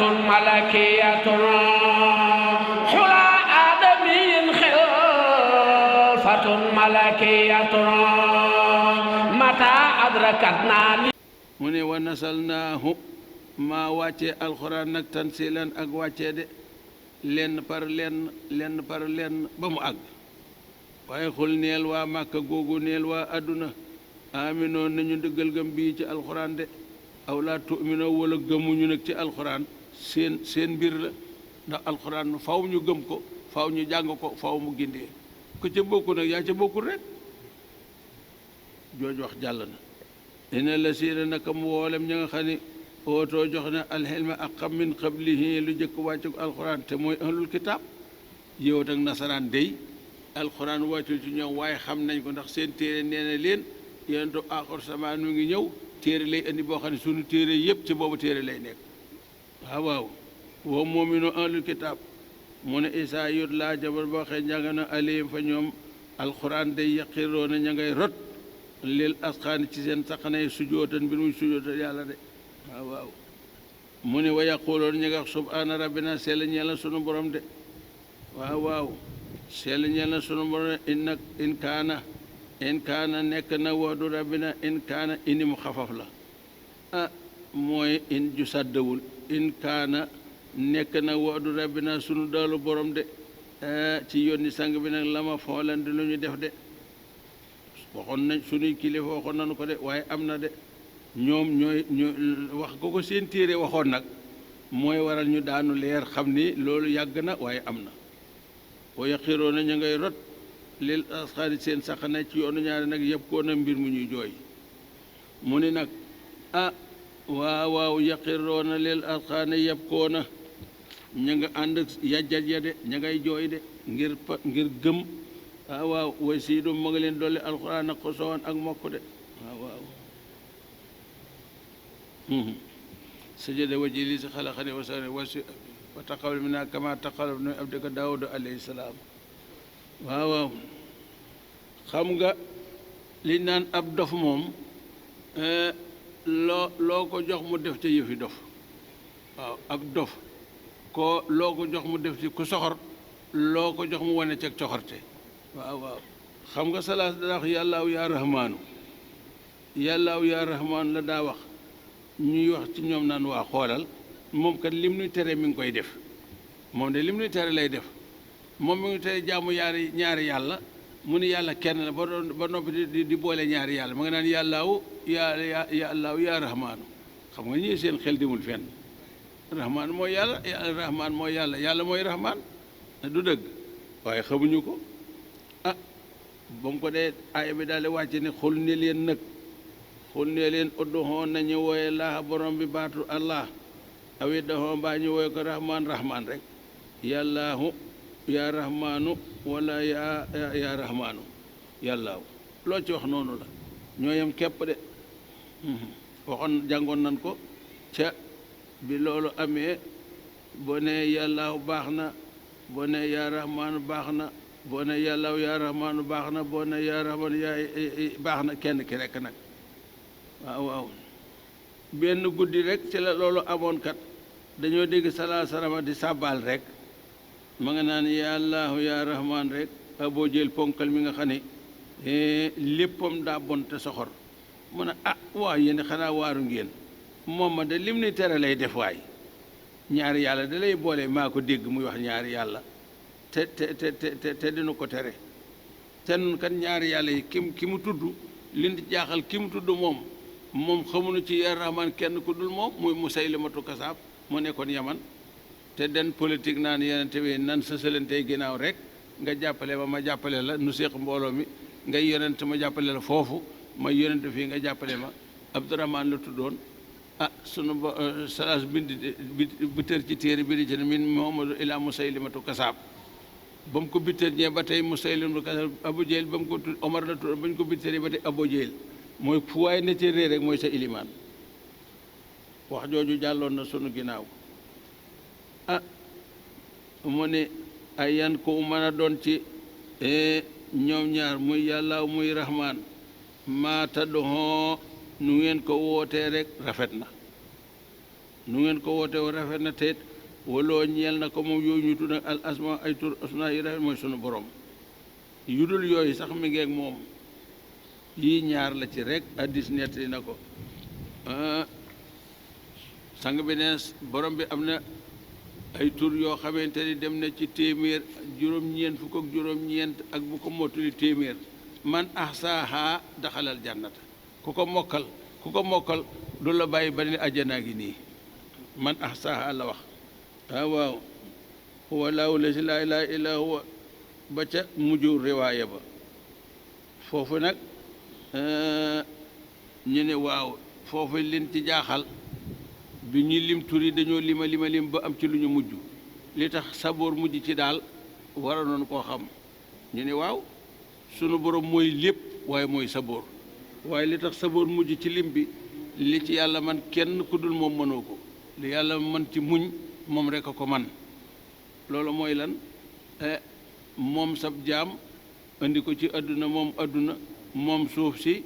ملكية حلى آدمي خلفة ملكية متى أدركتنا mu ne wa nasalnaahu maa wàccee alxuraan nag tansilan ak wàccee de lenn par lenn ba mu àgg waaye xul neel waa màkka googu neel waa àdduna aminoon nañu dëggal gëm bii ci alxuraan de aw laa tuminoo wala gëmuñu nag ci alxuraan seen mbir la ndax alxuraan faw ñu gëm ko faw ñu jàng ko faw mu gindee ku ca bokku nag yaa ca bokkul rek jooj wax jàll na ina la siina naka mu woolem ña nga xam ne ootoo jox na alxilma ak xam min qablihi lu jëkk wàccu alxuraan te mooy ahlul kitaab yow ak nasaraan dey alxuraan wàccul ci ñoom waaye xam nañ ko ndax seen téere nee na leen yonentu aaxir samaan mu ngi ñëw téere lay indi boo xam ne sunu téere yëpp ci boobu téere lay nekk waaw woo moominu ahlul kitaab mu ne isaa yut laa jabar boo xee njàng na alayhim fa ñoom alxuraan day yaqiroona ña ngay rot lil asxaani ci seen saqanay sujootan mbir muy sujootal yàlla de waaw mu ne wa yaquloon ñi nga wax subhaana rabbina sell ñeel na sunu borom de waaw sell ñeel na sunu borom in kaana nekk na wadu rabbina in kaana ini mu xafaf la mooy in ju sàddawul in kaana nekk na wadu rabbina sunu daalu borom de ci yónni sang bi nag la ma foolandi lu ñu def de waxoon nañ sunuy kilifa waxoon nañu ko de waaye am na de ñoom ñooy wax ko seen téere waxoon nag mooy waral ñu daanu leer xam ni loolu yàgg na waaye am na wa yaqiroo na ña ngay rot lil asxaari seen saxana ci yoonu ñaari nag yëpp koo na mbir mu ñuy jooy mu ni nag waaw yaqiroo na lil asxaari yëpp koo na ña nga ànd yajjat ya de ña ngay jooy de ngir gëm waaw way siidum ma nga leen dolli alxuraan ak xosoon ak mokk de waaw sajada waji li si xalaxani wasane wa taqabbal minna kama taqabbala min abdika daawuda alayhi salaam waaw xam nga li naan ab dof moom loo ko jox mu def ca yëfi dof waaw ab dof loo ko jox mu def ci ku soxor loo ko jox mu wane ca coxorte waaw xam nga salaas daa wax yàllaaw yaa rahmaanu la daa wax ñuy wax ci ñoom naan waa xoolal moom kat lim nuy tere mi ngi koy def moom de lim nuy tere lay def moom mi ngi tere jaamu ñaari yàlla mu ni yàlla kenn la ba noppi di boole ñaari yàlla ma nga naan yàllaaw yaa rahmaanu xam nga ñii seen xel dimul fenn rahmaan mooy yàlla rahmaan mooy yàlla mooy rahmaan du dëgg waaye xamuñu ko ba mu ko dee aaya bi daal di wàcce ne xul ne leen udduhoo nañu wooye laaha borom bi baatu allah awi dahoo mbaa ñu wooye ko rahmaan rek yàllaahu yaa rahmaanu wala yaa rahmaanu yàllaahu loo ci wax noonu la ñoo yem képp de waxoon jàngoon nan ko ca bi loolu amee boo ne yàllaahu baax na boo ne yaa rahmaanu baax na boo ne yàllaahu yaa rahmaanu baax na boo ne yaa rahmaanu yaa baax na kenn ki rekk nag waaw benn guddi rek ci la loolu amoon kat dañoo dégg salaa salama di sàbbaal rek ma nga naan yàllaahu yaa rahmaan rek boo jël ponkal mi nga xam ne léppam daa bon te soxor mu ne waaw yéen xanaa waaru ngeen moom ma de lim ni tere lay def waay ñaari yàlla da lay boole maa ko dégg muy wax ñaari yàlla te dina ko tere te nun kat ñaari yàlla yi ki mu tudd li di jaaxal ki mu tudd moom xamuñu ci yaa rahmaan kenn ku dul moom muy Musaylimatu Kasaab mu nekkoon Yaman te den politique naan yonente bi nan sësalantey ginnaaw rek nga jàppale ma jàppale la nu séq mbooloo mi ngay yonent ma jàppale la foofu ma yonent fii nga jàppale ma Abdurahmaan la tuddoon sunu salaas bitër ci téere bi di ci ne min Muhammadu ila Musaylimatu Kasaab ba mu ko bitër ñee ba tey Musaylimatu Kasaab Abu Jahil ba mu ko tudd Omar la tudd ba ñu ko bitëree ba tey Abu Jahil mooy fu waaye ne ci réer rek mooy sa ilimaan wax jooju jàlloon na sunu ginnaaw mu ne ay yan ko mën a doon ci ñoom ñaar muy yàlla muy rahmaan maa tadduhoo nu ngeen ko wootee rek rafet na nu ngeen ko woote wa rafet na teet waloo ñeel na ko moom yooyu ñu tudd al asma ay tur asna yi rafet mooy sunu borom yu dul yooyu sax mi ngeeg moom yii ñaar la ci rek addis nettali na ko sang bi ne borom bi am na ay tur yoo xamante ni dem na ci téeméer juróom-ñeent fukk ak juróom-ñeent ak bu ko mottali téeméer man ahsaaha daxalal jannata ku ko mokkal du la bàyyi ba ne àjjanaa gi nii man ahsaaha la wax waaw huwa laahu lazi laa ilaaha illaa huwa ba ca mujju riwaaya ba foofu nag ñu ne waaw foofu leen ci jaaxal bi ñuy lim tur yi dañoo lim ba am ci lu ñu mujj li tax saboor mujj ci daal wara noonu koo xam ñu ne waaw sunu borom mooy lépp waaye mooy saboor waaye li tax saboor mujj ci lim bi li ci yàlla man kenn ku dul moom mënoo ko li yàlla man ci muñ moom rek a ko man loolu mooy lan moom sab jaam indi ko ci àdduna moom suuf si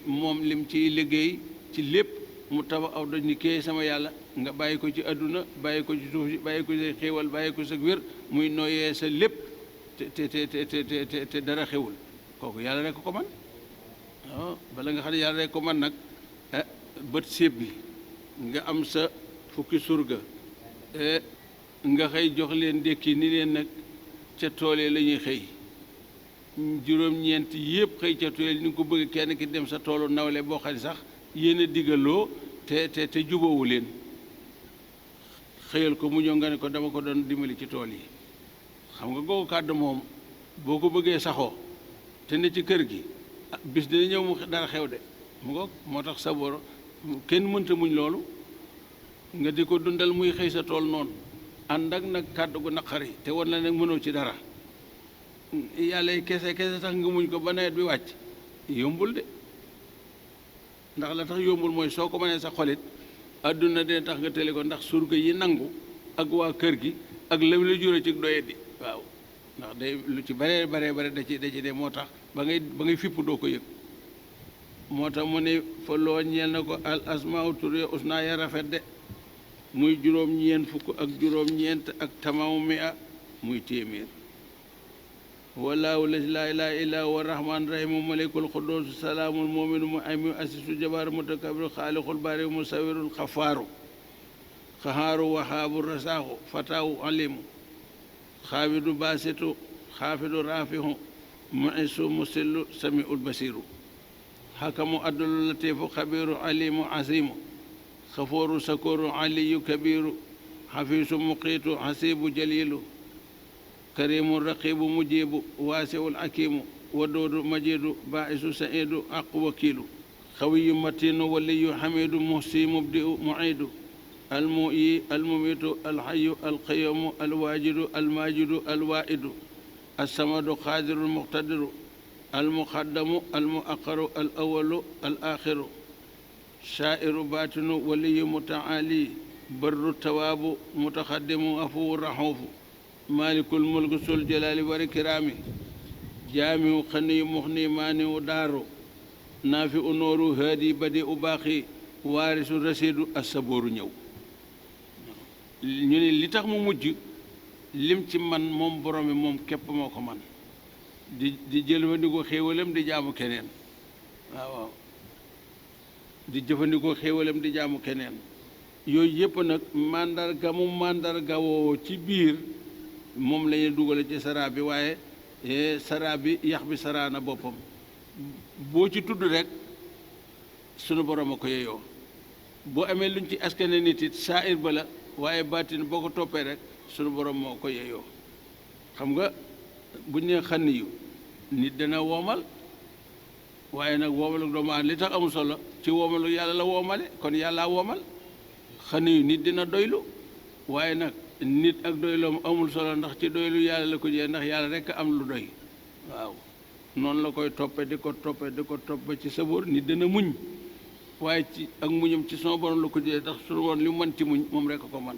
moom lim ciy liggéey ci lépp mu tabax aw doj ni kee sama yàlla nga bàyyi ko ci àdduna bàyyi ko ci suuf si bàyyi ko sa xéewal bàyyi ko sa wér muy noyyee sa lépp te dara xewul kooku yàlla rek ko man waaw bala nga xam ne yàlla rek ko man nag bët séeb bi nga am sa fukki surga nga xëy jox leen ndékki ni leen nag ca toolee la ñuy xëy juróom-ñeent yëpp xëy ca toolee ni nga ko bëgg kenn ki dem sa toolu nawle boo xam ne sax yéen a digaloo te jubóowu leen xëyal ko mu ñëw nga ne ko dama ko doon dimbali ci tool yi xam nga googu kàddu moom boo ko bëggee saxoo te ne ci kër gi bis dina ñëw mu dara xew de mu ngoog moo tax saboor kenn mënta muñ loolu nga di ko dundal muy xëy sa tool noonu ànd ak nag kàddu gu naqari te war na nag mënoo ci dara yàlla yi kese tax nga muñ ko ba nawet bi wàcc yombul de ndax la tax yombul mooy soo ko mënee sa xolit àdduna dina tax nga tële ko ndax surga yi nangu ak waa kër gi ak lam la jure ci doye di waaw ndax day lu ci bare da ci de moo tax ba ngay fipp doo ko yëg moo tax mu ne fa loo ñeel na ko al asmaau tur usna ya rafet de muy juróom-ñeent fukk ak juróom-ñeent ak tamamu mi a muy téeméer wallaahu laa ilaaha illaa huwa rahmaan rahiim malikul quddus salaamul mu'minu muhaymin asiisu jabaaru mutakabbir xaaliqul baari musawwirul xafaaru xahaaru wahaabu rasaaxu fataahu alimu xaabidu baasitu xaafidu raafihu muisu musillu samiul basiru xakamu adlu latiifu xabiiru alimu asimu xafooru sakooru aliyu kabiru xafiisu muqiitu xasiibu jaliilu karimu raqibu mujibu waasiul akimu wadoodu majidu baisu saidu aqu wakiilu xawiyu matinu waliyu xamidu muhsi mubdiu muidu almuyi almumitu alxayu alqayumu alwaajidu almaajidu alwaaidu alsamadu qaadiru almuqtadiru almuqaddamu almuaqaru alawalu alaaxiru shaa'iru baatinu waliyu mutaali barru tawaabu mutaxaddimu afuwu raxuufu maalikul mulku sul jalaali wal ikraami jaamiu xaniyu muxni maaniu daaru naafi u nooru haadi badi u baaxi waarisu rasiidu asabooru ñëw ñu ne li tax mu mujj lim ci man moom borom bi moom képp moo ko man di jëfandikoo xéewalam di jaamu keneen waaw di jëfandikoo xéewalam di jaamu keneen yooyu yëpp nag màndarga woo ci biir moom la ñuy dugale ci saraa bi waaye saraa bi yax bi saraa na boppam boo ci tudd rek sunu borom a ko yeyoo boo amee luñ ci askane nit it saa'ir ba la waaye baatin boo ko toppee rek sunu borom moo ko yeyoo xam nga buñ ne xann yu nit dana woomal waaye nag woomal ak doomu aadama li tax amul solo ci woomalu yàlla la woomale kon yàllaa woomal xann yu nit dina doylu waaye nag nit ak doyloom amul solo ndax ci doylu yàlla la ko jëlee ndax yàlla rekk am lu doy waaw noonu la koy toppe di ko toppe ci sabóor nit dana muñ waaye ci ak muñam ci son borom la ko jëlee ndax su woon li mu mën ci muñ moom rekk ko man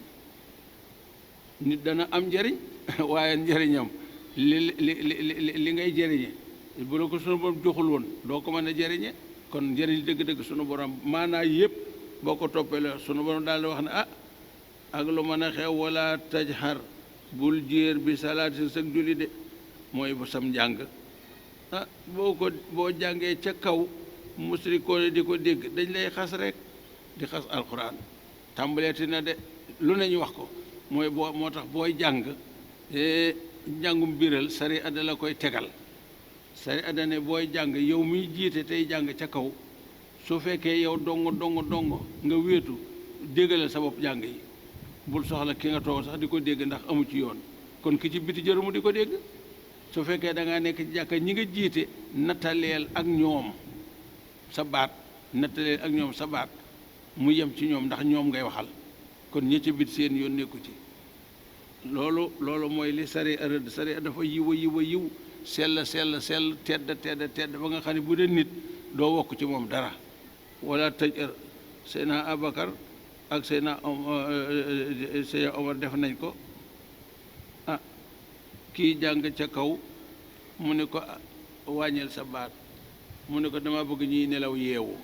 nit dana am njëriñ waaye njëriñam li ngay jëriñe bu la ko sunu borom joxul woon doo ko mën a jëriñe kon njëriñ dëgg-dëgg sunu borom maanaa yëpp boo ko toppee la sunu borom daal di wax ne ak lu mën a xew wala tajhar bul jéer bi salaati sag julli de mooy bu sam njàng boo jàngee ca kaw musrikoon di ko dégg dañ lay xas rek di xas alquran tàmbaleeti na de lu ne ñu wax ko mooy moo tax booy jàng njàngum biral sari adda la koy tegal sari adda ne booy jàng yow miy jiite tey jàng ca kaw su fekkee yow dongo nga wéetu déggalal sa bopp jàng yi bul soxla ki nga toog sax di ko dégg ndax amu ci yoon kon ki ci biti jëru mu di ko dégg su fekkee da ngaa nekk ci jàkka ñi nga jiite nattaleel ak ñoom sa baat mu yem ci ñoom ndax ñoom ngay waxal kon ñi ci bit seen yoon nekku ci loolu mooy li sari rëdd sari dafa yiw sell tedd ba nga xam ne bu dee nit doo wokk ci moom dara wala tëj Seydina Abakar ak Seydina Omar def nañ ko kii jàng ca kaw mu ne ko wàññil sa baat mu ne ko dama bëgg ñuy nelaw yeewu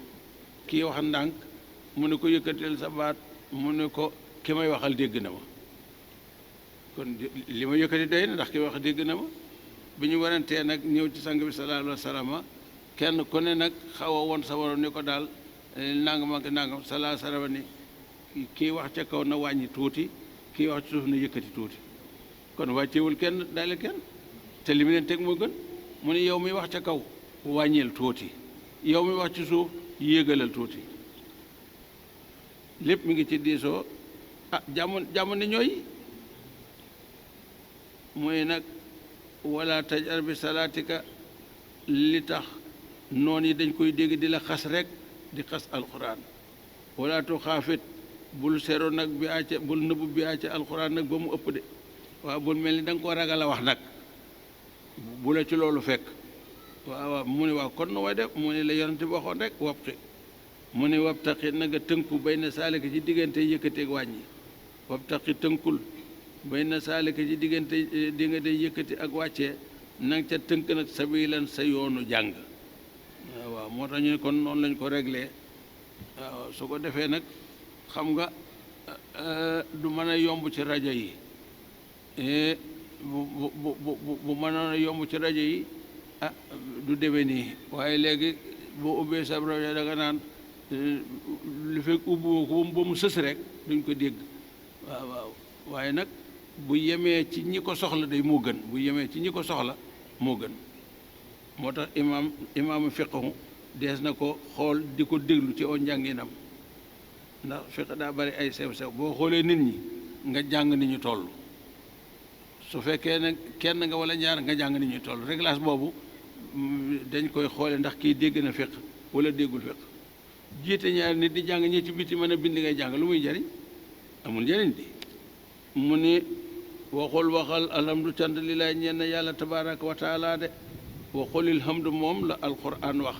kii wax ndànk mu ne ko yëkkateel sa baat mu ne ko ki may waxal dégg na ma kon li ma yëkkati doy na ndax ki wax dégg na ma bi ñu warantee nag ñëw ci sang bi sallallahu alayhi wa sallam kenn ku ne nag xaw a woon sa waroon ni ko daal nangam ak nangam sallallahu alayhi wa sallam ni kii wax ca kaw na wàññi tuuti kii wax ci suuf na yëkkati tuuti kon wàccewul kenn daale kenn te li mu leen teg moo gën mu ne yow mi wax ca kaw wàññeel tuuti yow mi wax ci suuf yéegalal tuuti lépp mi ngi ci diisoo jàmm ne ñooy mooy nag wala tajal bi salaatika li tax noon yi dañ koy dégg di la xas rek di xas alquran wala tu xaafit bul sero nag bi acca bul nëbbu bi acca alquran nag ba mu ëpp de waaw bul mel ni da nga koo ragal a wax nag bu la ci loolu fekk waaw mu ne waaw kon nu way def mu ne la yonente bi waxoon rek wabqi mu ne wabtaqi na nga tënku bay na saalika ci diggante yëkkateeg wàññi wabtaqi tënkul bay na saalika ci diggante di nga day yëkkati ak wàccee nang ca tënk nag sabilan sa yoonu jàng waaw moo tax ñu ne kon noonu lañ ko réglé waaw su ko defee nag xam nga du mën a yomb ci rajo yi bu mënoon a yomb ci rajo yi du demee nii waaye léegi boo ubbee sab rajo da nga naan lu fekk ubbi ko ba mu sës rek duñ ko dégg waaw waaye nag bu yemee ci ñi ko soxla day moo gën bu yemee ci ñi ko soxla moo gën moo tax imaamu fiqhu dees na ko xool di ko déglu ci aw njànginam ndax fiq daa bari ay sew-sew boo xoolee nit ñi nga jàng ni ñu toll su fekkee nag kenn nga wala ñaar nga jàng ni ñu toll réglage boobu dañ koy xoole ndax kii dégg na fiq wala déggul fiq jiite ñaar nit di jàng ñi ci biti mën a bind ngay jàng lu muy jariñ amul njariñ di mu ni waxal alhamdu cant lillaay ñeen na yàlla tabaraka wa taala de waxulil hamdu moom la alquran wax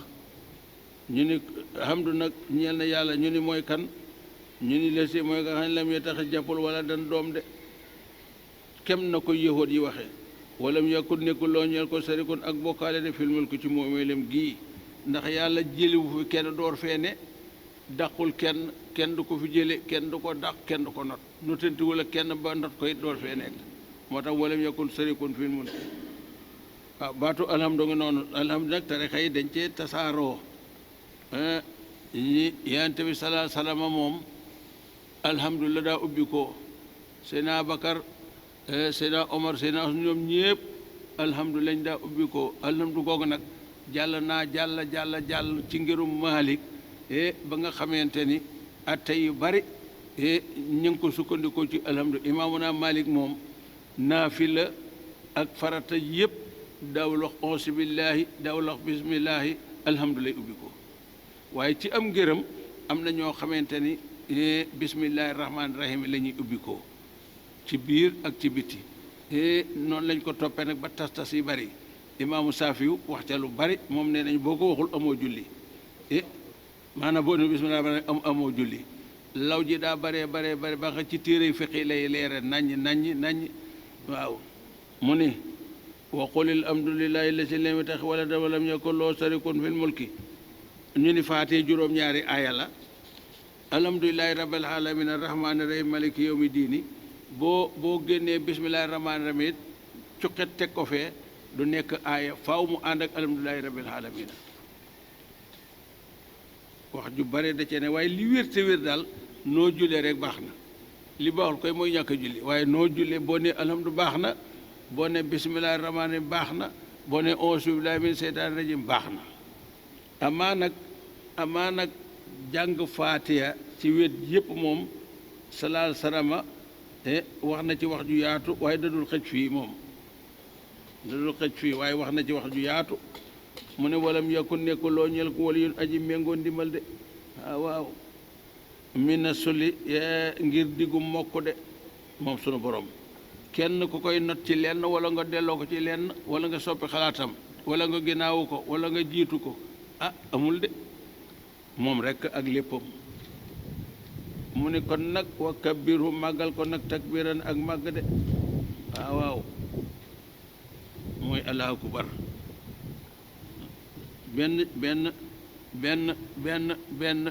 ñu ni hamdu nag ñeel na yàlla ñu ni mooy kan ñu ni lesi mooy nga xam ne lam ye taxi jàppul wala dan doom de kem na ko yëhoot yi waxee walam yakun nekkul loo ñeel ko sarikun ak bokkaale de filmul ko ci moomeelem gii ndax yàlla jëliwu fi kenn door fee ne dàqul kenn du ko fi jële kenn du ko dàq kenn du ko not notanti wala kenn ba not koy door fee nekk moo tax walam yakun sarikun filmul waaw baatu alhamdu nga noonu alhamdu nag tarixa yi dañ cee tasaaroo ñi yonent bi salaa salama moom alhamdulillah daa ubbi ko Seydina Bakar Seydina Omar Seydina ñoom ñëpp alhamdu lañ daa ubbi ko alhamdu googu nag jàll ci ngirum Maalik ba nga xamante ni atte yu bari ñu ngi ko sukkandikoo ci alhamdu imaamuna Maalik moom naafila ak farata yëpp daawul wax onsi billaahi daawul wax bismillaahi alhamdu lay ubbi ko waaye ci am ngërëm am na ñoo xamante ni bismillaahi rahmaani rahim la ñuy ubbi ko ci biir ak ci biti noonu lañ ko toppee nag ba tas yi bari imaamu Saafiyu wax ca lu bari moom nee nañ boo ko waxul amoo julli maanaam boo ne bismillaahi rahmaani rahim amoo julli law ji daa baree ba nga ci téere fiqi lay leere naññ waaw mu ni wa qul alhamdulillahi allati lam yattakhidh waladan wa lam yakun lahu sharikun fil mulki ñu ni faatee juróom-ñaari aaya la alhamdulillahi rabbil alamin arrahmani rahim maliki yawmi diini boo génnee bismillahi rahmani rahim it cuqet teg ko fee du nekk aaya faaw mu ànd ak alhamdulillahi rabbil alamin wax ju bare da cee ne waaye li wér te wér daal noo jullee rek baax na li baaxul koy mooy ñàkk a julli waaye noo jullee boo ne alhamdu baax na boo ne bismillahi rahmani rahim baax na boo ne auzu billahi min seytaani rajim baax na amaa nag jàng faatiya ci wet yépp moom salaal sarama wax na ci wax ju yaatu waaye dadul xëj fii moom dadul xëj fii waaye wax na ci wax ju yaatu mu ne walam yakun nekku loo ñel ko wala yun aji méngoo ndimbal de waaw mina suli ngir diggu mokk de moom sunu borom kenn ku koy not ci lenn wala nga delloo ko ci lenn wala nga soppi xalaatam wala nga ginnaawu ko wala nga jiitu ko amul de moom rekk ak léppam mu ne kon nag wa kabbiru màggal ko nag takbiran ak màgg de waaw mooy allahu akbar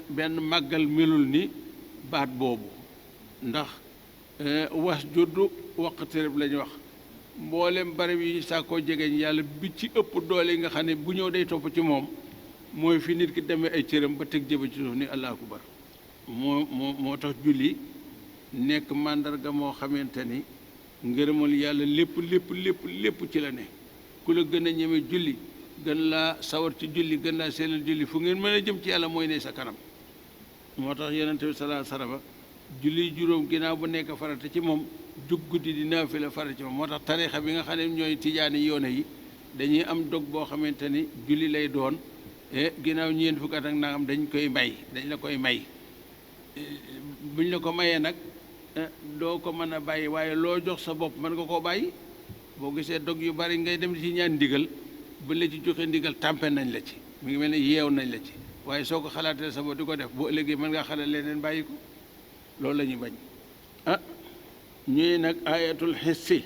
benn màggal melul ni baat boobu ndax was juddu waqtirib la ñu wax mboolem barab yi sàkkoo jegeñ yàlla bi ci ëpp doole yi nga xam ne bu ñëw day topp ci moom mooy fi nit ki demee ay cëram ba teg jëba ci suuf ni allahu akbar moo tax julli nekk màndarga moo xamante ni ngërëmal yàlla lépp ci la ne ku la gën a ñeme julli gën laa sawar ci julli gën laa sellal julli fu ngeen mën a jëm ci yàlla mooy ne sa kanam moo tax yonent bi sallallahu alayhi wasallam julli juróom ginnaaw bu nekk farata ci moom jug guddi di naafila farata ci moom moo tax tariixa bi nga xam ne ñooy tijaani yoone yi dañuy am dog boo xamante ni julli lay doon ginnaaw ñeent fukk at ak nangam dañ la koy may buñ la ko mayee nag doo ko mën a bàyyi waaye loo jox sa bopp mën nga koo bàyyi boo gisee dog yu bari ngay dem ci ñaan ndigal bu la ci joxe ndigal tàmpe nañ la ci mu ngi mel ne yeew nañ la ci waaye soo ko xalaatee sa bopp di ko def boo ëllëgee mën ngaa xalaat leneen bàyyi ko loolu la ñuy bañ ñuy nag ayatul hissi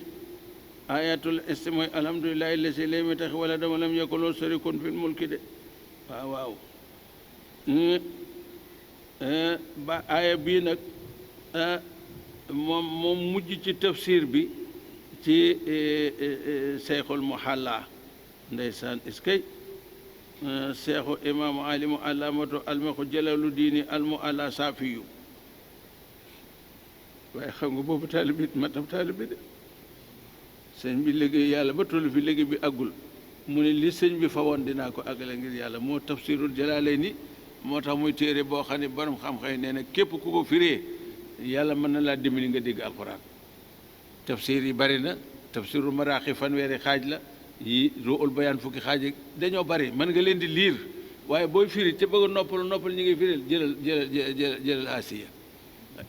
mooy alhamdulillahi lasi lam yattaxid waladan wa lam yakun lahu sharikun fil mulki de waaw ba aaya bii nag moom mujj ci tafsir bi ci seexul muhalla ndeysaan iskay seexu imaamu alimu alamatu almaxu jalalu diini almu ala saafiyu waaye xam nga boobu taalibi matam taalibi de sëñ bi liggéey yàlla ba tollu fi liggéey bi àggul mu ne li sëñ bi fa woon dinaa ko àggale ngir yàlla moo tafsirul jalaalayni moo tax muy téere boo xam ne borom xam-xam nee na képp ku ko firee yàlla mën na laa dimbali nga dégg alquran tafsir yi bari na tafsirul maraaxi fanweeri xaaj la yi ruul bayaan fukki xaaj dañoo bari mën nga leen di liir waaye booy firi te bëgg a noppal ñi ngi firil jëlal asiya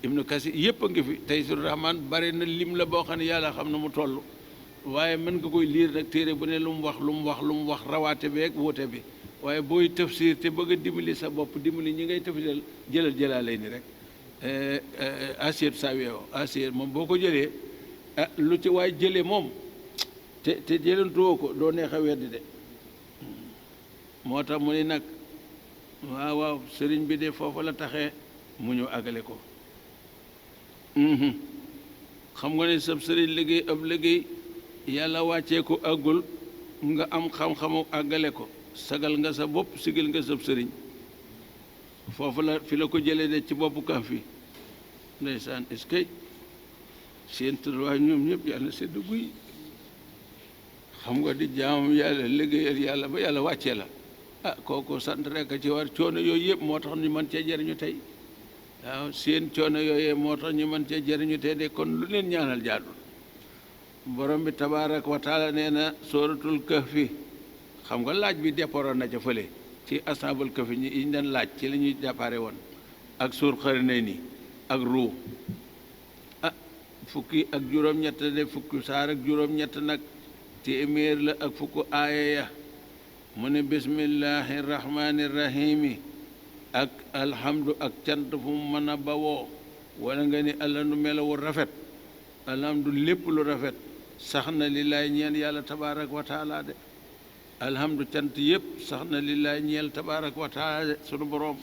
ibnu kasir yëpp a ngi fi taysir rahman bari na lim la boo xam ne yàlla xam na mu toll waaye mën nga koy liir nag téere bu ne lu mu wax rawaate beeg wuute bi waaye booy tafsir te bëgg a dimbali sa bopp dimbali ñi ngay tafsiral jëlal ni rek asiyatu sawewo asiyat moom boo ko jëlee lu ci waay jëlee moom te jëlantuwoo ko doo neex a weddi de moo tax mu ni nag waaw sëriñ bi de foofu la taxee mu ñëw àggale ko xam nga ne sab sëriñ liggéey ab liggéey yàlla wàccee ko àggul nga am xam-xamu àggale ko sagal nga sa bopp sigil nga sab sëriñ foofu la fi la ko jëlee de ci boppu kam fi ndeysaan est-ce que seen tërwaay ñoom ñëpp yàlla sedd guy xam nga di jaamam yàlla liggéeyal yàlla ba yàlla wàccee la kooku sant rek a ci war coono yooyu yëpp moo tax ñu mën cee jëriñu tey waaw seen coono yooyu moo tax ñu mën cee jëriñu tey de kon lu leen ñaanal jaadul borom bi tabaaraka wa taala nee na sooratul kahfi xam nga laaj bi déporoon na ca fële ci asaabul kahfi ñi ñu daan laaj ci la ñuy déparé woon ak suur Qarnayni ak ruu fukki ak juróom-ñett de fukki saar ak juróom-ñett nag téeméer la ak fukk aaya ya mu ne bismillahi rahmani rahimi ak alhamdu ak cant fu mu mën a bawoo wala nga ni alhamdu melawu rafet alhamdu lépp lu rafet sax na lillaay ñeel yàlla tabaaraka wa taala de alhamdu cant yëpp sax na lillaay ñeel tabaaraka wa taala de sunu boroom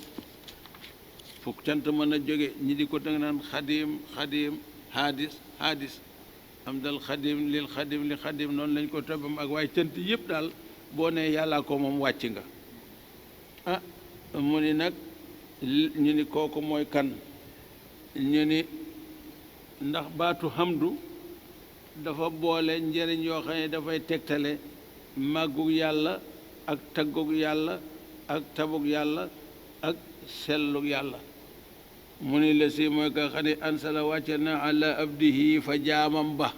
fu cant mën a jóge ñi di ko danga naan xadim xadim haadis haadis am dal xadim lil xadim li xadim noonu lañ ko toppam ak waaye cant yëpp daal boo nee yàllaa ko moom wàcc nga ah mu ni nag ñu ni kooku mooy kan ñu ni ndax baatu hamdu dafa boole njëriñ yoo xam ne dafay tegtale màggug yàlla ak taggug yàlla ak tabug yàlla ak sellug yàlla mu ni la si mooy ka xam ne ansala wàcce na ala abdihi fa jaamam ba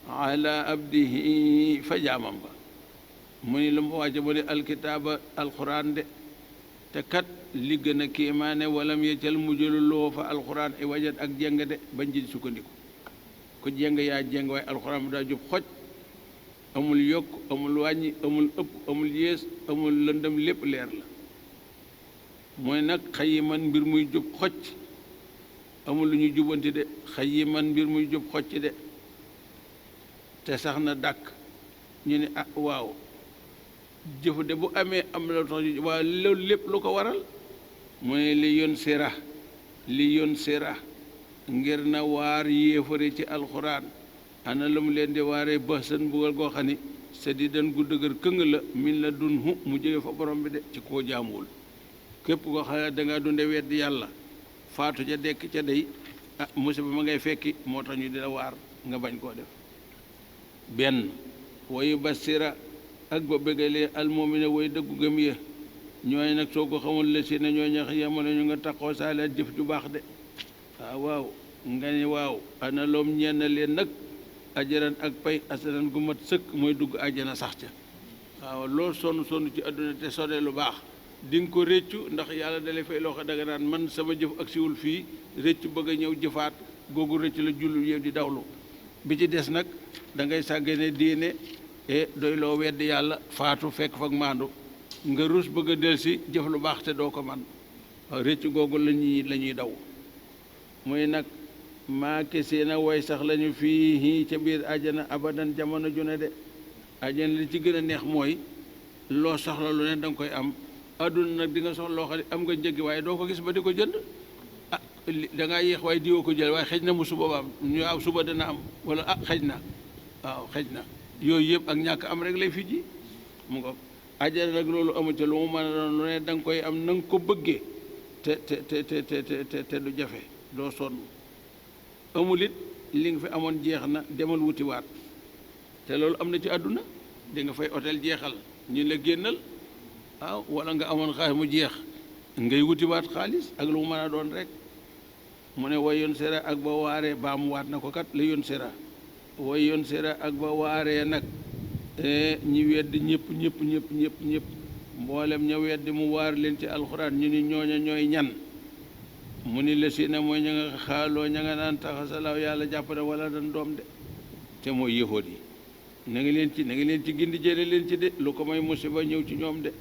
ala abdihi fa jaamam ba mu ni lu mu wàcce mu ni alkitaaba alquran de te kat li gën a kiimaane walam yeccal mujjululoo fa alquran i wajat ak jeng de bañ ci sukkandiku ku jeng yaa jeng waaye alquran bu daa jub xoj amul yokk amul wàññi amul ëpp amul yées amul lëndëm lépp leer la mooy nag xayiman mbir muy jub xocc amul lu ñuy jubanti de xayiman mbir muy jub xocc de te sax na dàkk ñu ne ah waaw jëf de bu amee am la tax waaw loolu lépp lu ko waral mu ne li yoon sira ngir na waar yéefare ci alxuraan ana lu mu leen di waaree ba seen mbugal goo xam ni sa di dan gu dëgër këng la min la dun hu mu jóge fa borom bi de ci koo jaamuwul képp koo xam ne dangaa dunde weddi yàlla faatu ca dekk ca dey ah musiba ma ngay fekki moo tax ñu di la waar nga bañ koo def benn wayu basira ak ba bëggalee almumina way dëggu gëm ya ñooy nag soo ko xamul la si ne ñoo ñax yamana ñu nga taxoo saala jëf ju baax de waaw nga ni waaw ana loom ñenn leen nag ajaran ak pay asanan gu mat sëkk mooy dugg àjjana sax ca waaw loo sonn ci àdduna te sone lu baax di nga ko réccu ndax yàlla dalay fay loo xam danga naan man sama jëf ak siwul fii réccu bëgg a ñëw jëfaat googu rëcc la jullu yow di dawlu bi ci des nag da ngay sàggane diine e doy loo weddi yàlla faatu fekk fak maandu nga rus bëgg a delsi jëf lu baax te doo ko man waaw réccu googu la ñuy daw muy nag maake seena way sax lañu fii ca biir àjjana abadan jamono ju ne de àjjana li ci gën a neex mooy loo soxla lu ne da nga koy am adduna nag di nga soxla loo xam ne am nga njëggi waaye doo ko gis ba di ko jënd ah da ngaa yéex waaye diwoo ko jël waaye xëj na mu suba ba am ñu waaw suba dana am wala ah xëj na waaw xëj na yooyu yëpp ak ñàkk am rek lay fi ji mu ngo àjjana nag loolu amu ca lu mu mën a doon lu ne da nga koy am na nga ko bëggee te du jafe doo sonn amul it li nga fi amoon jeex na demal wuti waat te loolu am na ci àdduna di nga fay hôtel jeexal ñu la génnal waaw wala nga amoon xaalis mu jeex ngay wuti waat xaalis ak lu mu mën a doon rek mu ne way yoon sera ak ba waaree baa mu waat na ko kat la yoon sera way yoon sera ak ba waaree nag ñi weddi ñëpp mboolem ña weddi mu waar leen ci alxuraan ñu ni ñooña ñooy ñan mu ni la si ne mooy ña nga xaaloo ña nga naan taxasalaaw yàlla jàpp na wala dan doom de te mooy yëfoot yi na ngi leen ci gindi jële leen ci de lu ko may musiba ñëw ci ñoom de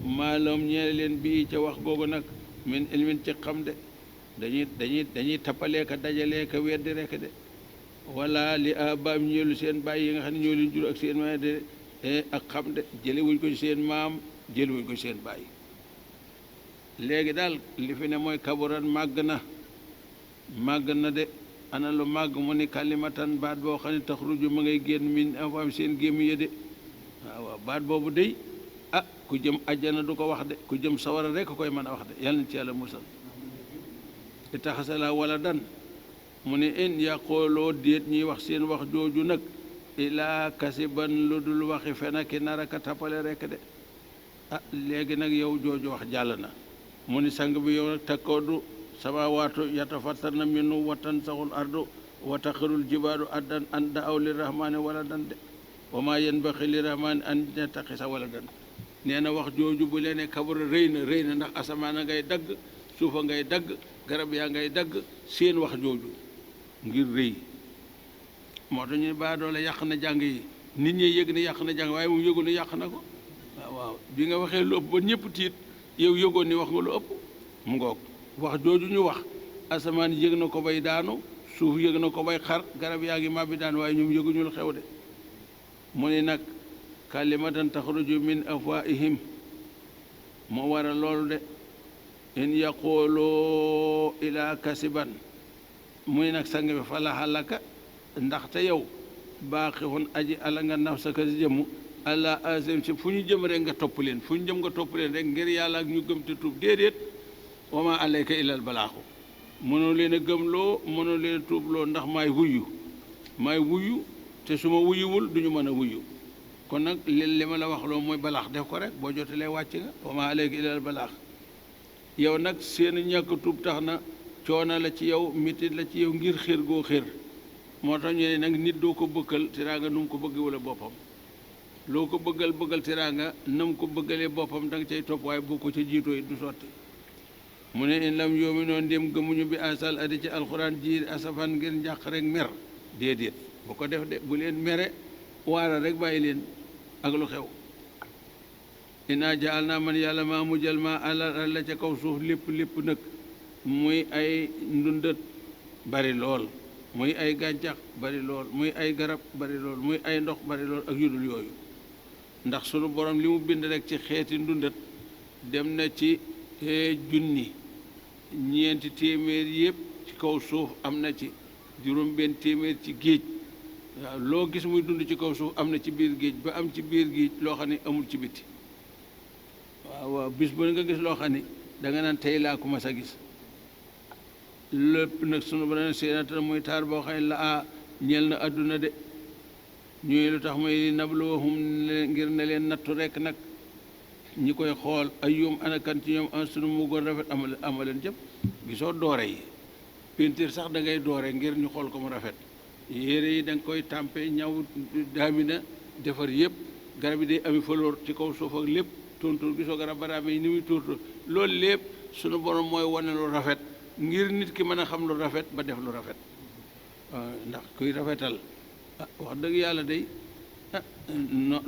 maaloom ñeele leen bii ca wax googu nag min ilmin ci xam de dañuy tappalee ka dajalee ka weddi rek de wala li abaam ñeelu seen bàyyi yi nga xam ne ñoo leen jur ak seen maam de ak xam de jële wuñ ko ci seen maam jële wuñ ko ci seen bàyyi léegi daal li fi ne mooy kaburan màgg na de ana lu màgg mu ni kalimatan baat boo xam ne taxruju ma ngay génn min afwaam seen gémmi ya de waaw baat boobu dey ah ku jëm àjjana du ko wax de ku jëm sawara rek koy mën a wax de yàlla na ci yàlla musal itaxasala wala dan mu ne in yaqooloo déet ñuy wax seen wax jooju nag ilaa kasiban lu dul waxi fenaki naraka tappale rek de ah léegi nag yow jooju wax jàll na mu ni sang bi yow nag takkoodu samawaatu yatafattarna minhu wa tansaxul ardu wa taxirul jibaadu addan an da'aw lirrahmaani waladan de wa maa yanbaxi lirrahmaani an yattaxisa waladan nee na wax jooju bu leen kabura rëy na ndax asamaan a ngay dagg suufa ngay dagg garab yaa ngay dagg seen wax jooju ngir rëy moo tax ñu ne baa doole yàq na jàng yi nit ñi yëg ne yàq na jàng waaye moom yëgu ne yàq na ko waaw bi nga waxee lu ëpp ba ñëpp tiit yow yëgoon ni wax nga lu ëpp mu ngoog wax jooju ñu wax asamaan yëg na ko bay daanu suuf yëg na ko bay xar garab yaa ngi màbbi daan waaye ñoom yëguñu lu xew de mu ne nag kalimatan taxruju min afwaihim moo waral loolu de in yaqulu ila kasiban muy nag sang bi falaxa laka ndaxte yow baaxixun aji ala nga naf sa ka si jëmm àla asem si fu ñu jëm rek nga topp leen fu ñu jëm nga topp leen rek ngir yàlla ak ñu gëm te tuub déedéet wa ma alayka ilal balaaxu mënoo leen a gëmloo mënoo leen a tuubloo ndax maay wuyu te su ma wuyuwul du ñu mën a wuyu kon nag li ma la wax loo mooy balaax def ko rek boo jotalee wàcc nga wa ma alayka ilal balaax yow nag seen ñàkk tuub tax na coono la ci yow mitit la ci yow ngir xër goo xër moo tax ñu ne nag nit doo ko bëggal teraanga nu mu ko bëgg wala boppam loo ko bëggal teraanga na mu ko bëggalee boppam da nga cay topp waaye boo ko ca jiitoo it du sotti mu ne in lam yoominoo ndéem gëmuñu bi asal adi ci alxuraan ji asafan ngir njàq rek mer déedéet bu ko def de bu leen mere waara rek bàyyi leen ak lu xew inaa jaal naa man yàlla maa mujjal maa alal la ca kaw suuf lépp nag muy ay ndundat bari lool muy ay gàncax bari lool muy ay garab bari lool muy ay ndox bari lool ak yudul yooyu ndax sunu borom li mu bind rek ci xeeti ndundat dem na ci junni ñeenti téeméer yëpp ci kaw suuf am na ci juróom benn téeméer ci géej waaw loo gis muy dund ci kaw suuf am na ci biir géej ba am ci biir géej loo xam ne amul ci biti waaw bis bu nga gis loo xam ne da nga naan tey laa ko mas a gis lépp nag sunu borom seenata muy taar boo xam ne la ñeel na àdduna de ñuy lu tax muy nabluwahum ngir ne leen nattu rekk nag ñi koy xool ayyum anakan ci ñoom an sunu mu gën rafet amaleen jëpp gisoo doore yi peinture sax da ngay doore ngir ñu xool ko mu rafet yére yi da nga koy tàmpe ñaw daamina defar yëpp garab yi day ami fleur ci kaw suuf ak lépp tontur gisoo garab baraame yi ni muy tóortóor loolu lépp sunu borom mooy wane lu rafet ngir nit ki mën a xam lu rafet ba def lu rafet ndax kuy rafetal wax dëgg yàlla day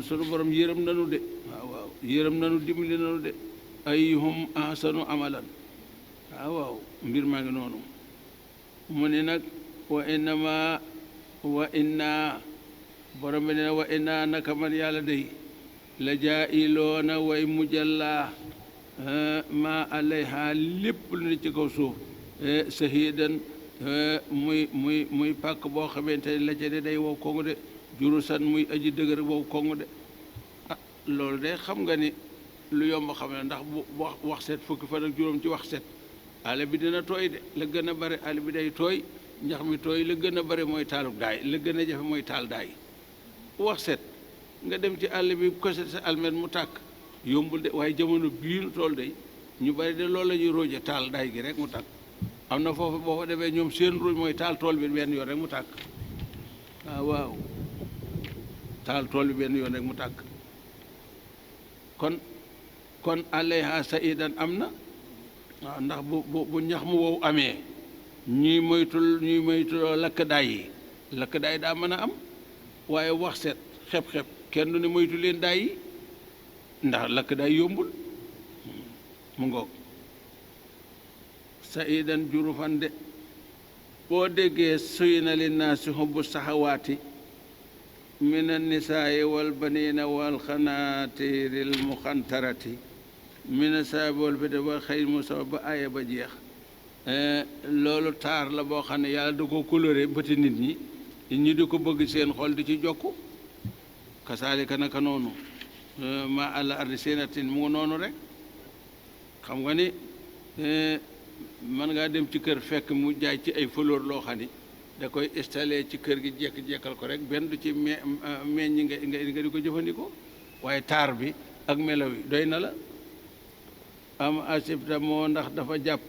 sunu borom yërëm nanu de waaw yërëm nanu dimbali nanu de ayyuhum ahsanu amalan waaw mbir maa ngi noonu mu ne nag wa inna borom bi ne wa inna naka man yàlla day la jaa'iloona way mujjallaa ma alayha lépp lu ne ci kaw suuf sahidan muy pàkk boo xamante ne la ca de day wow kongu de juru san muy aji dëgër wow kongu de loolu de xam nga ni lu yomb xam ne ndax bu wax set fukki fan ak juróom ci wax set àll bi dina tooy de la gën a bare àll bi day tooy ñax mi tooy la gën a bare mooy taalub daay la gën a jafe mooy taal daay wax set nga dem ci àll bi koset sa almet mu tàkk yombul de waaye jamono bii nu tool de ñu bari de loolu la ñuy róoje taal daay gi rek mu tàkk am na foofu boo fa demee ñoom seen róoj mooy taal tool bi benn yoon rek mu tàkk waaw taal tool bi benn yoon rek mu tàkk kon alayha saidan am na waaw ndax bu ñax mu wow amee ñuy moytuloo lakk daay yi lakk daay daa mën a am waaye wax set xeb-xeb kenn du ne moytu leen daay yi ndax lakk daay yombul mu ngoog saidan jurufan de boo déggee suy na li naa si xubbu saxawaati min annisaa'i wal baniina wal xanaatiiril muxantarati min asaabi wal bida wal xayl musawa ba aaya ba jeex loolu taar la boo xam ne yàlla da ko coloré bëti nit ñi di ko bëgg seen xol di ci jokk kasaalika naka noonu ma àlla ardi seenatin mu ngi noonu rek xam nga ni mën ngaa dem ci kër fekk mu jaay ci ay fleur loo xam ni da koy installé ci kër gi jekk-jekkal ko rek benn du ci meññ nga di ko jëfandikoo waaye taar bi ak melaw yi doy na la am asibta moo ndax dafa jàpp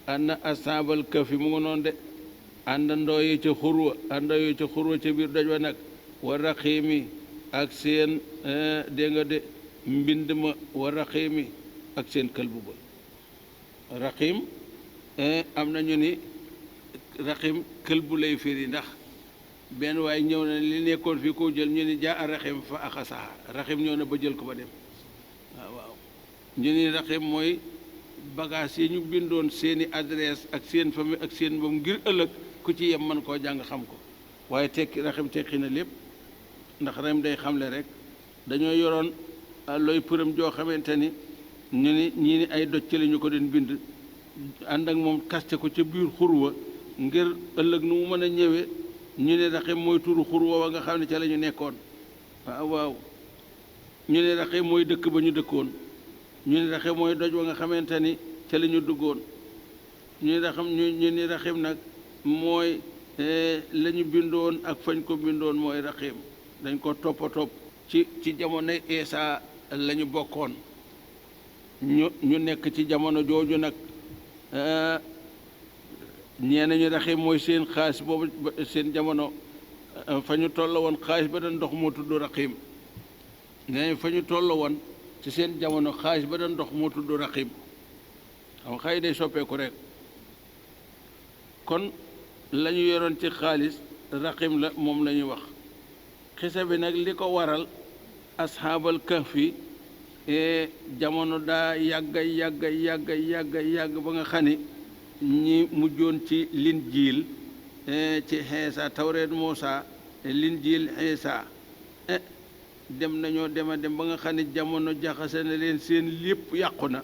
ànd asabal këf yi mu ngi noonu de àndandoo yi ca xurwa ca biir doj wa nag wa raqiimi ak seen dégg nga de mbind ma wa raqiimi ak seen këlbu ba raqiim am na ñu ni raqiim këlbu lay firi ndax benn waaye ñëw na li nekkoon fii ko jël ñu ni jaa a raqiim fa axasaha raqiim ñëw na ba jël ko ba dem waaw ñu ni raqiim mooy bagage yi ñu bindoon seeni adresse ak seen famille ak seen moom ngir ëllëg ku ci yem mën koo jàng xam ko waaye tekki raqiim tekki na lépp ndax rem day xamle rek dañoo yoroon looy përëm joo xamante ni ñu ni ñii ni ay doj ci la ñu ko doon bind ànd ak moom kaste ko ca biir xurwa ngir ëllëg nu mu mën a ñëwee ñu ne Raxim mooy turu xurwa wa nga xam ne ca la ñu nekkoon waaw ñu ne Raxim mooy dëkk ba ñu dëkkoon ñu ne Raxim mooy doj wa nga xamante ni ca la ñu duggoon ñu ne Raxim nag mooy la ñu bindoon ak fañ ko bindoon mooy Raxim dañ ko topp ci jamonoy Eesa la ñu bokkoon ñu nekk ci jamono jooju nag ñee nañu Raxim mooy seen xaalis boobu seen jamono fa ñu toll woon xaalis ba da ndox moo tudd Raxim nee fa ñu toll woon ci seen jamono xaalis ba da ndox moo tudd Raxim xam nga xëy day soppeeku rek kon la ñu yoroon ci xaalis Raxim la moom la ñuy wax xisa bi nag li ko waral asxaabal kahfi jamono daa yàgg ba nga xam ni ñi mujjoon ci Linjiil ci Iisaa Tawreet Muusaa Linjiil Iisaa dem nañoo dem ba nga xam ne jamono jaxase na leen seen lépp yàqu na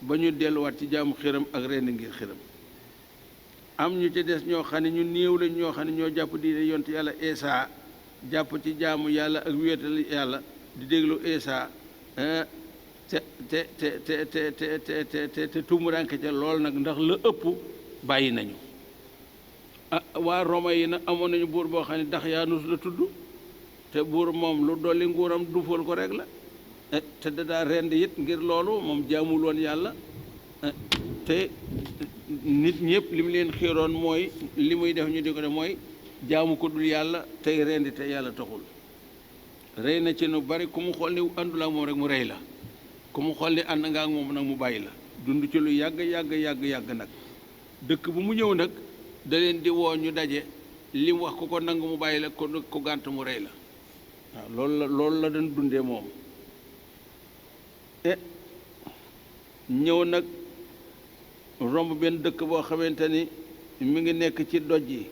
ba ñu delluwaat ci jaamu xiram ak rend ngir xiram am ñu ci des ñoo xam ne ñu néew lañ ñoo xam ne ñoo jàpp diine yonent yàlla Iisaa jàpp ci jaamu yàlla ak wéetal yàlla di déglu Iisaa te tumuranke ca lool nag ndax la ëpp bàyyi nañu waa Roma yi nag amoon nañu buur boo xam ne Daxyaanus la tudd te buur moom lu dolli nguuram dufal ko rek la te dadaa rend it ngir loolu moom jaamul woon yàlla te nit ñëpp li mu leen xiiroon mooy li muy def ñu di ko def mooy jaamu ko dul yàlla tey rendi te yàlla taxul rey na ci nu bari ku mu xool ni àndul ak moom rek mu rey la ku mu xool ni ànd nga ak moom nag mu bàyyi la dund ci lu yàgg nag dëkk bu mu ñëw nag da leen di woo ñu daje li mu wax ku ko nangu mu bàyyi la ku gànt mu rey la waaw loolu la dañ dundee moom ñëw nag romb benn dëkk boo xamante ni mi ngi nekk ci doj yi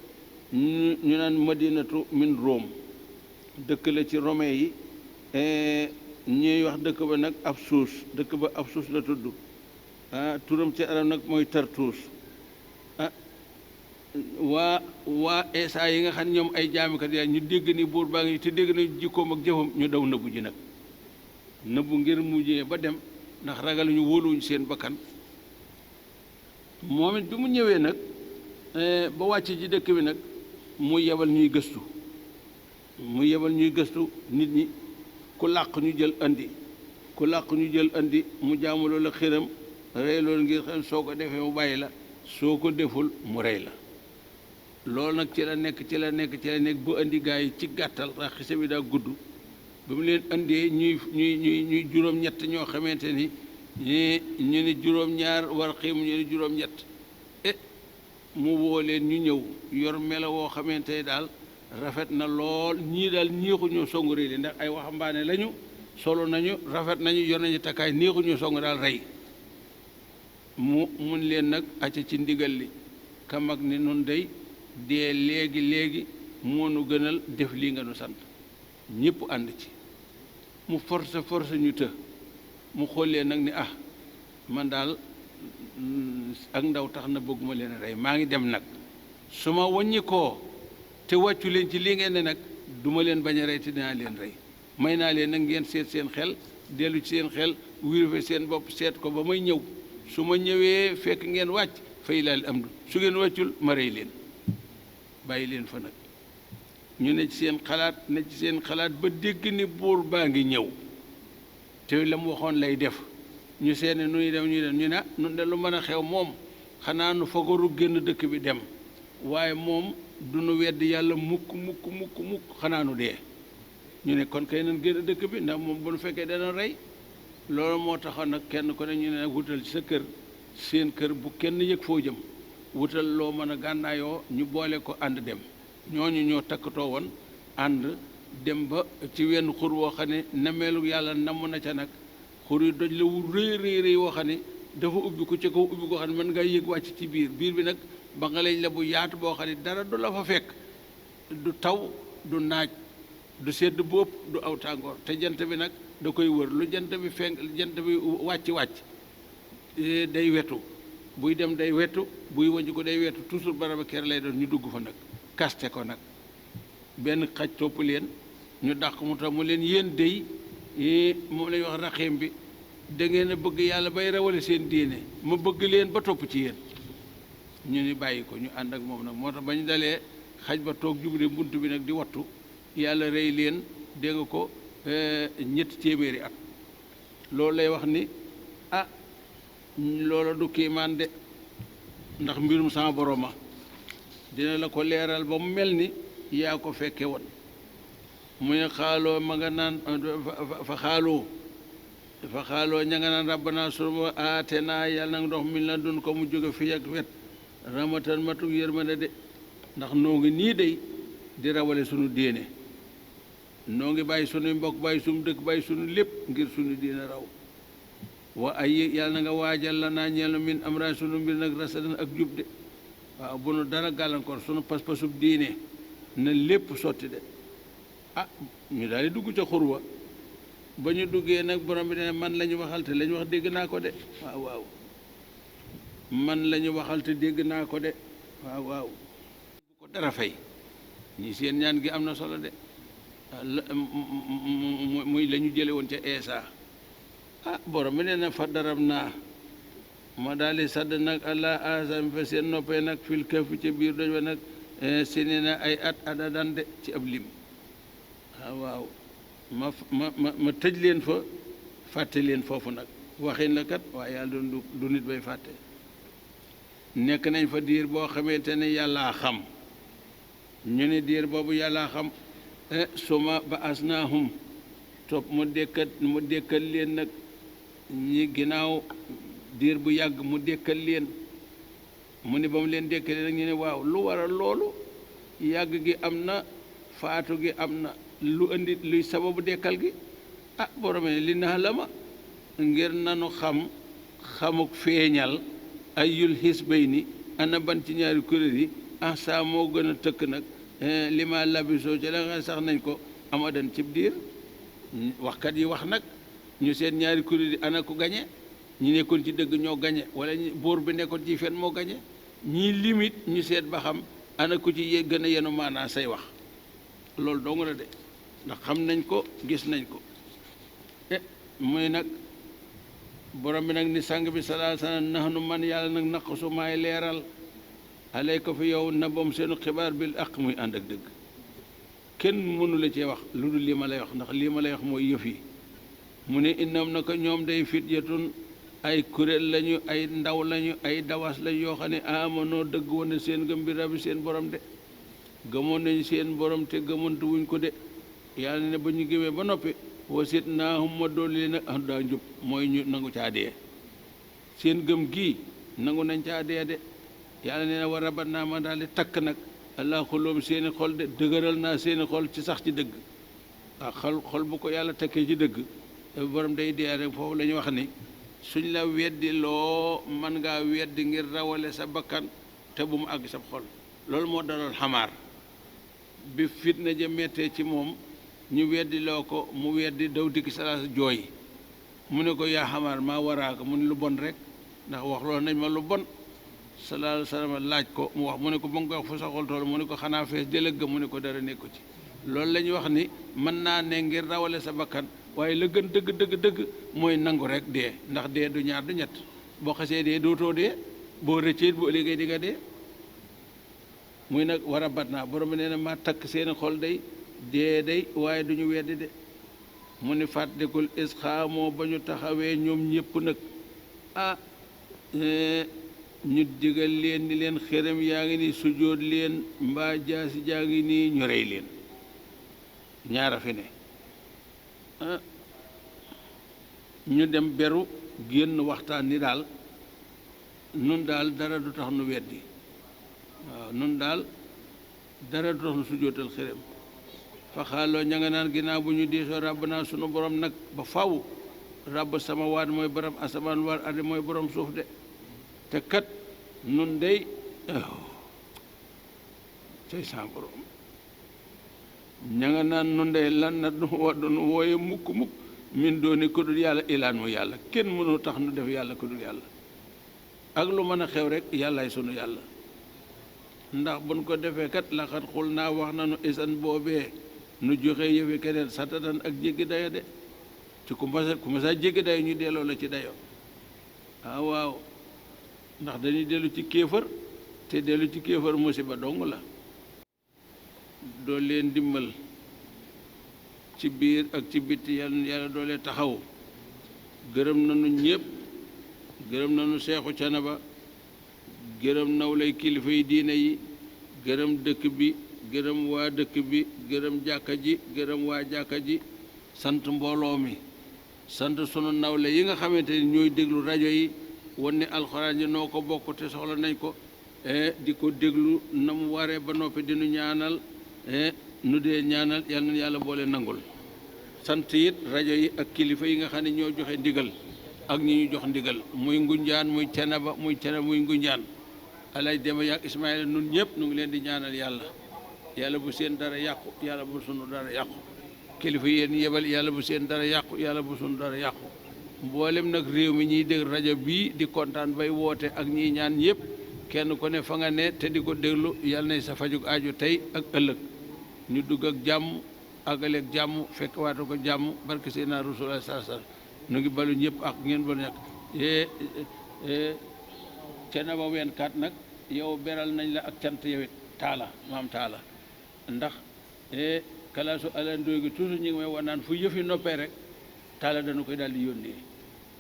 ñu naan madinatu min Rome dëkk la ci romain yi ñuy wax dëkk ba nag Absus dëkk ba Absus la tudd turam ci arab nag mooy Tartus waa Eesa yi nga xam ne ñoom ay jaamikat yaa ñu dégg ni buur baa ngi te dégg na jikkoom ak jëfam ñu daw nëbbu ji nag nëbbu ngir mujjee ba dem ndax ragal ñu wóoluwuñ seen bakkan moom it bi mu ñëwee nag ba wàcc ci dëkk bi nag mu yebal ñuy gëstu nit ñi ku làq ñu jël andi mu jaamu loola xiram rey loolu ngir xam soo ko defee mu bàyyi la soo ko deful mu rey la loolu nag ci la nekk bu andi gaa yi ci gàttal ndax xisa bi daa gudd ba mu leen andee ñuy juróom-ñett ñoo xamante ni ñu ni juróom-ñaar war xiim ñu ni juróom-ñett mu woo leen ñu ñëw yor melo woo xamante ni daal rafet na lool ñii daal ñeexuñoo songu rëy li ndax ay waxambaane lañu solo nañu rafet nañu yor nañu takkaay neexuñoo songu daal rey mun leen nag acca ci ndigal li kam ak ni nun day dee léegi moo nu gënal def lii nga nu sant ñëpp ànd ci mu force ñu të mu xool leen nag ni man daal ak ndaw tax na bëgguma leen rey maa ngi dem nag su ma wàññi koo te wàccu leen ci lii ngeen ne nag duma leen bañ a rey te dinaa leen rey may naa leen nag ngeen seet seen xel dellu ci seen xel wirife seen bopp seet ko ba may ñëw su ma ñëwee fekk ngeen wàcc fay laal am du su ngeen wàccul ma rey leen bàyyi leen fa nag ñu ne ci seen xalaat ba dégg ni buur baa ngi ñëw te la mu waxoon lay def ñu seene nuy dem ñu ne nun de lu mën a xew moom xanaa nu fagaru génn dëkk bi dem waaye moom du nu wedd yàlla mukk xanaa nu dee ñu ne kon kay nan génn dëkk bi ndax moom bu nu fekkee dana rey loolu moo taxoon nag kenn ku ne ñu ne wutal ci sa kër seen kër bu kenn yëg foo jëm wutal loo mën a gànnaayoo ñu boole ko ànd dem ñooñu ñoo takkatoo woon ànd dem ba ci wenn xur woo xam ne nameelu yàlla namm na ca nag xur yi doj la wu rëy woo xam ne dafa ubbi ko ca kaw ubbi koo xam ne mën ngaa yëg wàcc ci biir bi nag ba nga lañ la bu yaatu boo xam ne dara du la fa fekk du taw du naaj du sedd bu ëpp du aw tàngoor te jant bi nag da koy wër lu jant bi fenk jant bi wàcc day wetu buy dem day wetu buy wëññi ko day wetu toujours baraba ker lay doon ñu dugg fa nag kaste ko nag benn xaj topp leen ñu dàq mu tax mu leen yéen dey moom lañuy wax raxiim bi da ngeen a bëgg yàlla bay rawale seen diine ma bëgg leen ba topp ci yéen ñu ni bàyyi ko ñu ànd ak moom nag moo tax ba ñu dalee xaj ba toog jubale bunt bi nag di wattu yàlla rey leen dégg nga ko ñetti téeméeri at loolu lay wax ni ah loola du kiimaan de ndax mbirum sama boroma dina la ko leeral ba mu mel ni yaa ko fekke woon mu ne xaaloo ma nga naan fa xaaloo ña nga naan rabbana sunu aate naa yàlla nag ndox mi la dun ko mu jóge fi ak wet ramatan matuk yërmande de ndax noo ngi nii day di rawale sunu diine noo ngi bàyyi sunuy mbokk bàyyi sunu dëkk bàyyi sunu lépp ngir sunu diine raw wa ay yàlla na nga waajal la naa ñeelu min amra sunu mbir nag rasadan ak jub de waaw bu nu dara gàllankoor sunu pas-pasub diine na lépp sotti de ah ñu daal di dugg ca xurwa ba ñu duggee nag borom bi ne man la ñu waxal te la ñu wax dégg naa ko de waaw waaw man la ñu waxal te dégg naa ko de waaw waaw bu ko dara fay ñi seen ñaan gi am na solo de muy la ñu jële woon ca Eesa ah borom bi nee na fa darab naa ma daal di sadd nag allah asam fa seen noppee nag fil këf ca biir doj wa nag seni na ay at adadan de ci ab lim waaw ma tëj leen fa fàtte leen foofu nag waxin la kat waaye yàlla du nit bay fàtte nekk nañ fa diir boo xamante ne yàllaa xam ñu ne diir boobu yàllaa xam suma ba asnaahum topp mu dékkal leen nag ñi ginnaaw diir bu yàgg mu dékkal leen mu ne ba mu leen dékkalee nag ñu ne waaw lu waral loolu yàgg gi am na faatu gi am na lu indi luy sababu dekkal gi ah borom ne li nax la ma ngir nanu xamuk feeñal ay yul xisbayni ana ban ci ñaari kuréel yi ah saa moo gën a tëkk nag li ma labisoo ci la nga sax nañ ko amadan cib diir waxkat yi wax nag ñu seen ñaari kuréel yi ana ku gañe ñi nekkoon ci dëgg ñoo gañe wala buur bi nekkoon ci fen moo gañe ñii limite ñu seet ba xam ana ku ci gën a yenu maanaa say wax loolu dong la de ndax xam nañ ko gis nañ ko muy nag borom bi nag ni sang bi salaa sallam nax nu man yàlla nag naqsu maay leeral alay ko fi yow na boom seenu xibaar bil aq muy ànd ak dëgg kenn mënu la cee wax lu dul lii ma lay wax ndax lii ma lay wax mooy yëf yi mu ne innam na ko ñoom day fityatun ay kuréel lañu ay ndaw lañu ay dawas lañu yoo xam ne amanoo dëgg woon na seen gëm bi rabbi seen borom de gëmoon nañu seen borom te gëmantu wuñ ko de yàlla ne ba ñu gëmee ba noppi wasit naahum ma dolli nag daa njub mooy ñu nangu caa dee seen gëm gii nangu nañ caa dee de yàlla ne na war a bat naa ma daal di takk nag allah xuloom seeni xol de dëgëral naa seeni xol ci sax ci dëgg waaw xol bu ko yàlla takkee ci dëgg borom day dee rek foofu la ñu wax ni suñ la weddi loo mën ngaa weddi ngir rawale sa bakkan te bu mu àgg sa xol loolu moo daloon xamaar bi fitna ja mettee ci moom ñu weddi loo ko mu weddi daw dikk salaasa jooy mu ne ko yaa xamaar maa waraaka mu ne lu bon rek ndax wax loolu nañ ma lu bon sallallahu alayhi wa sallam laaj ko mu wax mu ne ko ba nga koy wax fu sa xol tool mu ne ko xanaa fees jëlëg mu ne ko dara nekku ci loolu la ñuy wax ni mën naa ne ngir rawale sa bakkan waaye la gën dëgg mooy nangu rek dee ndax dee du ñaar du ñett boo xasee dee dootoo dee boo rëccee bu ëllëgee di nga dee muy nag war a bat naa borom bi nee na ma takk seeni xol day dee day waaye du ñu weddi de mu ni fàttekul isxaamoo ba ñu taxawee ñoom ñëpp nag ah ñu digal leen ni leen xërëm yaa ngi nii sujjóot leen mbaa jaasi jaa ngi nii ñu rey leen ñaara fi ne ñu dem beru génn waxtaan ni daal nun daal dara du tax nu weddi waaw nun daal dara du tax nu sujjóotal xërëm fa xaaloo ña nga naan ginnaaw bu ñu diisoo ràbb naa sunu borom nag ba faw ràbb sama waat mooy borom asamaan waar addi mooy borom suuf de te kat nun dey cay sa borom ña nga naan nun dey lan na du waddunu wooye mukk min dooni ko dul yàlla ilaan mu yàlla kenn mënul tax nu def yàlla ko dul yàlla ak lu mën a xew rek yàllaay sunu yàlla ndax buñ ko defee kat laxat xul naa wax nanu isan boobee nu joxe yëfi keneen satatan ak jéggi dayo de ci ku masa jéggi dayo ñu delloo la ci dayo waaw ndax dañuy dellu ci kéefër te dellu ci kéefër musiba dong la doo leen dimbal ci biir ak ci bitti yàlla doo leen taxaw gërëm nañu ñépp gërëm nañu seexu Canaba gërëm nawlay kilifa yi diine yi gërëm dëkk bi gërëm waa dëkk bi gërëm jàkka ji gërëm waa jàkka ji sant mbooloo mi sant sunu nawle yi nga xamante ni ñooy déglu rajo yi wan ne alxuraan ji noo ko bokk te soxla nañ ko di ko déglu na mu waree ba noppi dinu ñaanal nu dee ñaanal yal na yàlla boole nangul sant it rajo yi ak kilifa yi nga xam ne ñoo joxe ndigal ak ñi ñu jox ndigal muy Ngunjaan muy Canaba muy Ngunjaan alay dema yaak Ismaïla nun ñëpp nu ngi leen di ñaanal yàlla bu seen dara yàqu yàlla bu sunu dara yàqu kilifa yéen yebal yàlla bu seen dara yàqu yàlla bu sunu dara yàqu mboolem nag réew mi ñiy dégg rajo bii di kontaan bay woote ak ñiy ñaan yëpp kenn ku ne fa nga ne te di ko déglu yàlla nay sa fajug aju tey ak ëllëg ñu dugg ak jàmm àggaleeg jàmm fekk waatu ko jàmm barke Seydina Rasulullah sallallahu alayhi wasallam nu ngi balu ñëpp ak ngeen balu ñàkk Canaba 24 nag yow beral nañ la ak cant yowit taala maam taala ndax kalaasu alandooy gi toujours ñu ngi may wan naan fu yëfi noppee rek taala dañu koy daal di yónnee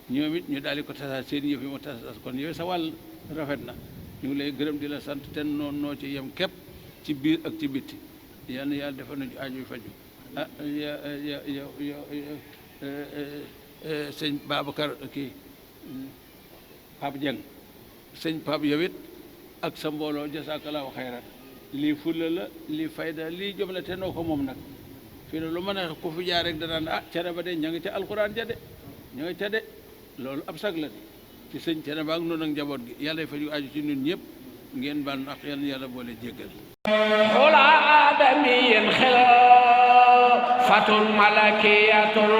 ñoom it ñu daal di ko tasaat seen yëf yi ma tasaat kon yow sa wàll rafet na ñu ngi lay gërëm di la sant te noonu noo ci yem képp ci biir ak ci bitti yal na yàlla defal nañu aajo faju sëñ Babacar kii Pape Dieng sëñ Pape yow it ak sa mbooloo jasakallahu xayran lii fulla la lii fayda lii jom la te noo ko moom nag fii ne lu mën a ku fi jaar rek danaan Canaba de ña ngi ca alxuraan ja de ña ngi ca de loolu ab sag la de ci sëñ Canaba ak noonu ak njaboot gi yàlla faju aju ci ñun ñëpp ngeen baal ak yàlla boole jéggal xula aadamiyin xilaafatun malakiyatun